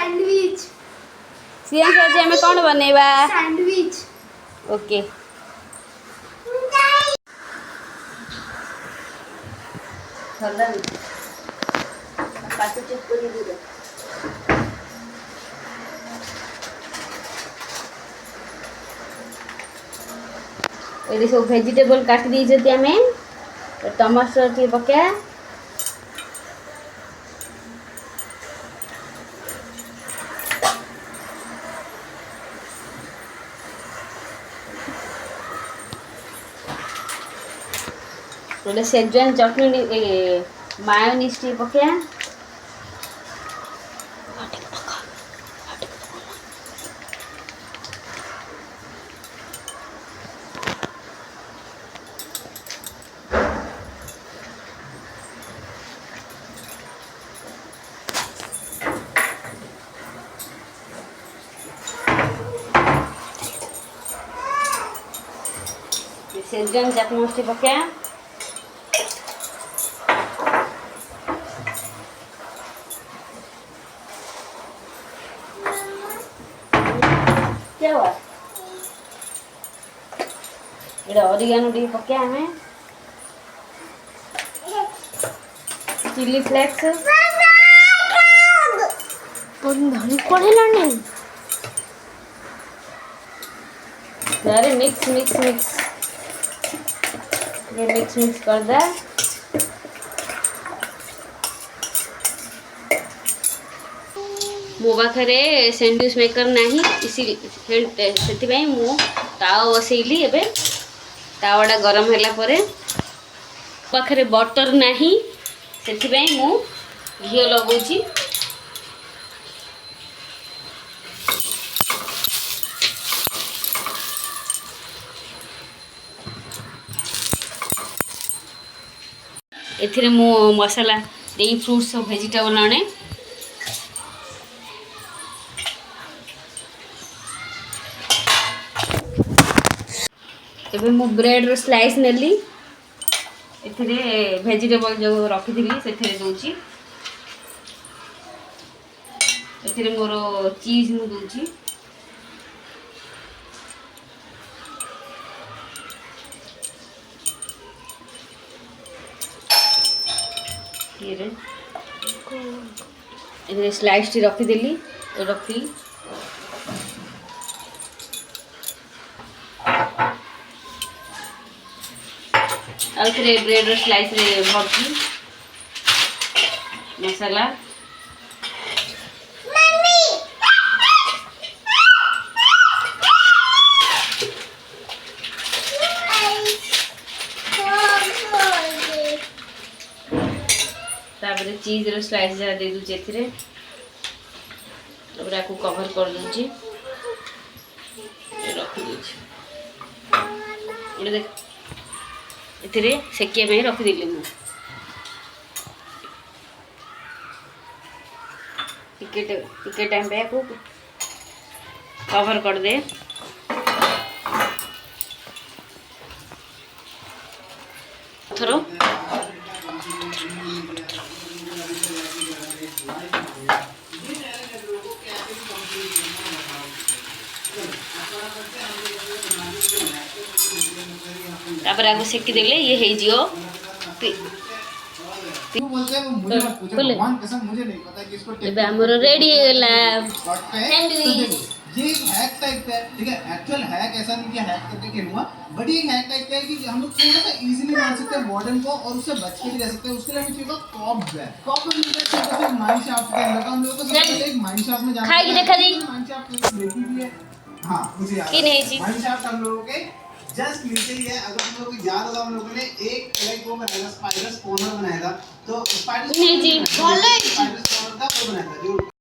sandwich सियांश आज हमें कौन बनेबा सैंडविच ओके सदन पास चेक कर दे ये सब वेजिटेबल काट दी जति हमें टमाटर के पका बोले सेजवान चटनी मायोनीज टी पका सेजवान चटनी टी पका क्या हुआ ये ऑरिगेनो टी पका हमें चिली फ्लेक्स धरी पड़ेला नहीं अरे मिक्स मिक्स मिक्स ये मिक्स मिक्स कर दे मो पाखे सैंडविच मेकर नहीं इसी से मु तावा बसैली एबे तावाटा गरम होला परे पाखे बटर नहीं से मु घी लगौची एथिरे मु मसाला देई फ्रूट्स और वेजिटेबल आने एबे मु ब्रेड रो स्लाइस नेली एथिरे वेजिटेबल जो रखी दिली सेथिरे दोची एथिरे मोरो चीज मु दोची ये स्लाइस टी रखी देली रखी और फिर ब्रेड रो स्लाइस रे भरती मसाला तापर चीज रो स्लाइस जरा दे दूचे एथिरे तापर आकु कवर कर दूची रख दूची ये देख एथिरे सेकिया में रख दिले मु टिके टाइम पे आकु कवर कर दे थरो तापर आगो सेकी देले ये हे जियो बोलते हैं मुझे मत पूछो भगवान कसम मुझे नहीं पता कि इसको एबे हमरो रेडी हो गेला सैंडविच ये एक हैक टाइप का है ठीक है एक्चुअल हैक ऐसा नहीं कि हैक करके क्या हुआ बट ये हैक टाइप का है कि हम लोग थोड़ा सा इजीली मार सकते हैं वार्डन को और उससे बच के भी रह सकते हैं उसके लिए हमें चाहिए कॉब है कॉब में मिलता है छोटा सा माइन शाफ्ट के अंदर हम लोगों को सबसे पहले एक माइन शाफ्ट में जाना खाई देखा दी माइन शाफ्ट देखी भी है हां मुझे याद की नहीं जी माइन शाफ्ट हम लोगों के जस्ट नीचे ही है अगर हम लोग को याद होगा हम लोगों ने एक लाइक वो बनाया था स्पाइडर स्पॉनर बनाया था तो स्पाइडर नहीं जी स्पॉनर का वो बनाया था जो